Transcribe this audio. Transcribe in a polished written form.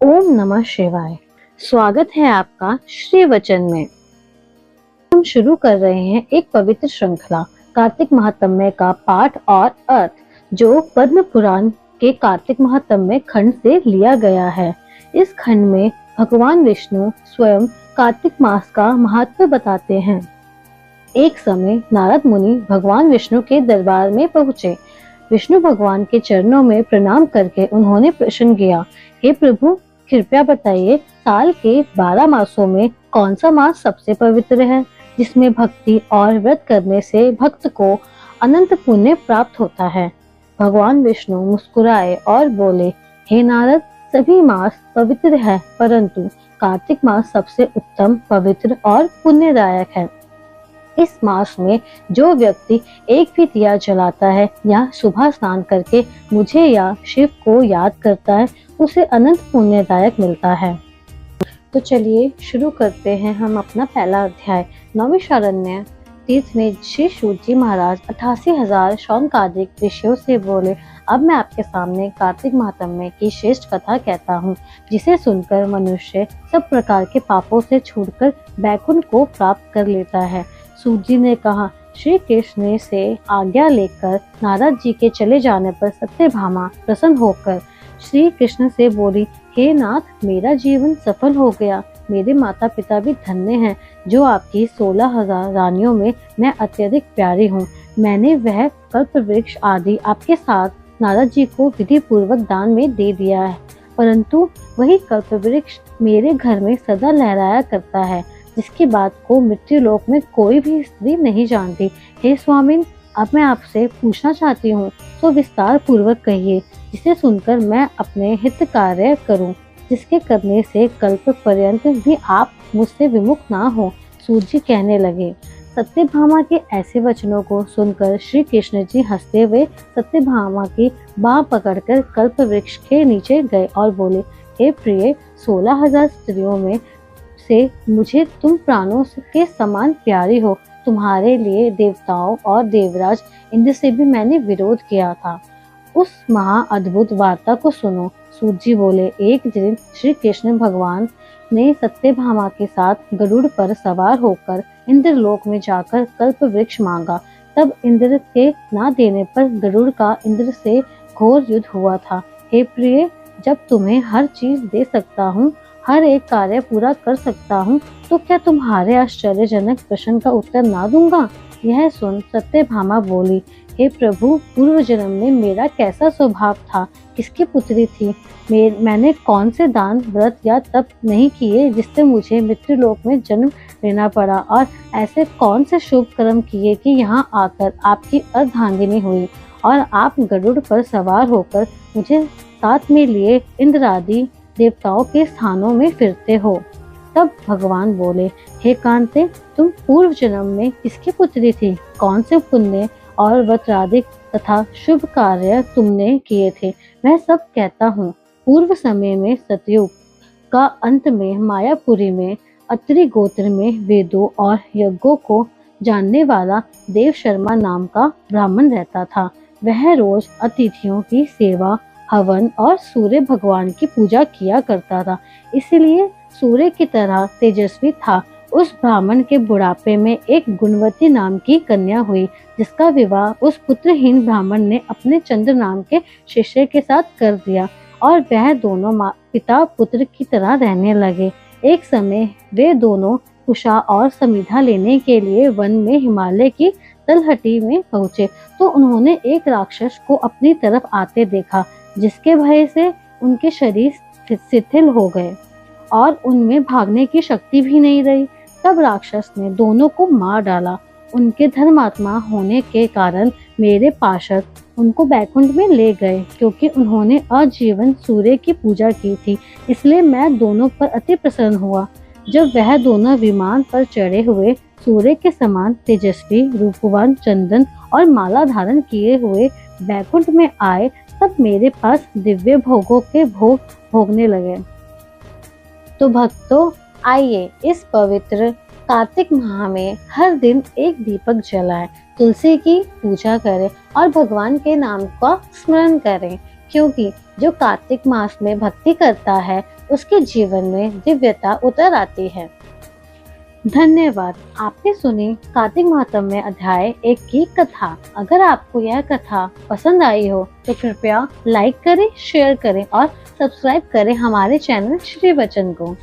ओम नमः शिवाय। स्वागत है आपका श्री वचन में। हम शुरू कर रहे हैं एक पवित्र श्रृंखला कार्तिक महात्म्य का पाठ और अर्थ, जो पद्म पुराण के कार्तिक महात्म्य खंड से लिया गया है। इस खंड में भगवान विष्णु स्वयं कार्तिक मास का महत्व बताते हैं। एक समय नारद मुनि भगवान विष्णु के दरबार में पहुँचे। विष्णु भगवान के चरणों में प्रणाम करके उन्होंने प्रश्न किया, हे प्रभु, कृपया बताइए, साल के 12 मासों में कौन सा मास सबसे पवित्र है, जिसमें भक्ति और व्रत करने से भक्त को अनंत पुण्य प्राप्त होता है। भगवान विष्णु मुस्कुराए और बोले, हे नारद, सभी मास पवित्र है, परंतु कार्तिक मास सबसे उत्तम, पवित्र और पुण्यदायक है। इस मास में जो व्यक्ति एक भी दिया जलाता है या सुबह स्नान करके मुझे या शिव को याद करता है, उसे अनंत पुण्यदायक मिलता है। तो चलिए शुरू करते हैं हम अपना पहला अध्याय। नैमिषारण्य तीर्थ में श्री सूत जी महाराज 88,000 शौनकादिक ऋषियों से बोले, अब मैं आपके सामने कार्तिक महात्म्य की श्रेष्ठ कथा कहता हूँ, जिसे सुनकर मनुष्य सब प्रकार के पापों से छूटकर बैकुंठ को प्राप्त कर लेता है। सूत जी ने कहा, श्री कृष्ण से आज्ञा लेकर नारद जी के चले जाने पर सत्यभामा प्रसन्न होकर श्री कृष्ण से बोली, हे नाथ, मेरा जीवन सफल हो गया। मेरे माता पिता भी धन्य हैं, जो आपकी 16,000 रानियों में मैं अत्यधिक प्यारी हूँ। मैंने वह कल्प वृक्ष आदि आपके साथ नारद जी को विधि पूर्वक दान में दे दिया है, परंतु वही कल्प वृक्ष मेरे घर में सदा लहराया करता है, जिसकी बात को मृत्यु लोक में कोई भी स्त्री नहीं जानती। हे स्वामिन, अब मैं आपसे पूछना चाहती हूँ, तो विस्तार पूर्वक कहिए, जिसे सुनकर मैं अपने हित कार्य करूँ, जिसके करने से कल्प पर्यंत भी आप मुझसे विमुख ना हो। सूत जी कहने लगे। सत्यभामा के ऐसे वचनों को सुनकर श्री कृष्ण जी हंसते हुए सत्यभामा की बाह पकड़कर कल्प वृक्ष के नीचे गए और बोले, हे प्रिय, 16,000 स्त्रियों में से मुझे तुम प्राणों के समान प्यारी हो। तुम्हारे लिए देवताओं और देवराज इंद्र से भी मैंने विरोध किया था। उस महा अद्भुत वार्ता को सुनो। सूत जी बोले, एक दिन श्री कृष्ण भगवान ने सत्यभामा के साथ गरुड़ पर सवार होकर इंद्रलोक में जाकर कल्प वृक्ष मांगा। तब इंद्र के ना देने पर गरुड़ का इंद्र से घोर युद्ध हुआ था। हे प्रिय, जब तुम्हें हर चीज दे सकता हूँ, हर एक कार्य पूरा कर सकता हूँ, तो क्या तुम्हारे आश्चर्यजनक प्रश्न का उत्तर ना दूंगा? यह सुन सत्यभामा बोली, हे प्रभु, पूर्व जन्म में मेरा कैसा स्वभाव था, किसकी पुत्री थी, मैंने कौन से दान, व्रत या तप नहीं किए जिससे मुझे मृत्यु लोक में जन्म लेना पड़ा, और ऐसे कौन से शुभ कर्म किए कि यहाँ आकर आपकी अर्धांगिनी हुई और आप गरुड़ पर सवार होकर मुझे साथ में लिए इंद्र आदि देवताओं के स्थानों में फिरते हो। तब भगवान बोले, हे कांते, तुम पूर्व जन्म में किसकी पुत्री थी, कौन से पुण्य और व्रताधिक तथा शुभ कार्य तुमने किए थे, मैं सब कहता हूँ। पूर्व समय में सतयुग का अंत में मायापुरी में अत्रि गोत्र में वेदों और यज्ञों को जानने वाला देव शर्मा नाम का ब्राह्मण रहता था। वह रोज अतिथियों की सेवा, हवन और सूर्य भगवान की पूजा किया करता था, इसलिए सूर्य की तरह तेजस्वी था। उस ब्राह्मण के बुढ़ापे में एक गुणवती नाम की कन्या हुई, जिसका विवाह उस पुत्रहीन ब्राह्मण ने अपने चंद्र नाम के शिष्य के साथ कर दिया, और वह दोनों पिता पुत्र की तरह रहने लगे। एक समय वे दोनों कुशा और समिधा लेने के लिए वन में हिमालय की तलहटी में पहुँचे, तो उन्होंने एक राक्षस को अपनी तरफ आते देखा, जिसके भय से उनके शरीर शिथिल हो गए और उनमें भागने की शक्ति भी नहीं रही। तब राक्षस ने दोनों को मार डाला। उनके धर्मात्मा होने के कारण मेरे पार्षद उनको बैकुंठ में ले गए, क्योंकि उन्होंने आजीवन सूर्य की पूजा की थी, इसलिए मैं दोनों पर अति प्रसन्न हुआ। जब वह दोनों विमान पर चढ़े हुए सूर्य के समान तेजस्वी, रूपवान, चंदन और माला धारण किए हुए बैकुंठ में आए, तब मेरे पास दिव्य भोगों के भोग भोगने लगे। तो भक्तों, आइए इस पवित्र कार्तिक माह में हर दिन एक दीपक जलाएं, तुलसी की पूजा करें और भगवान के नाम का स्मरण करें, क्योंकि जो कार्तिक मास में भक्ति करता है उसके जीवन में दिव्यता उतर आती है। धन्यवाद। आपने सुनी कार्तिक महात्म्य अध्याय 1 की कथा। अगर आपको यह कथा पसंद आई हो तो कृपया लाइक करें, शेयर करें और सब्सक्राइब करें हमारे चैनल श्री वचन को।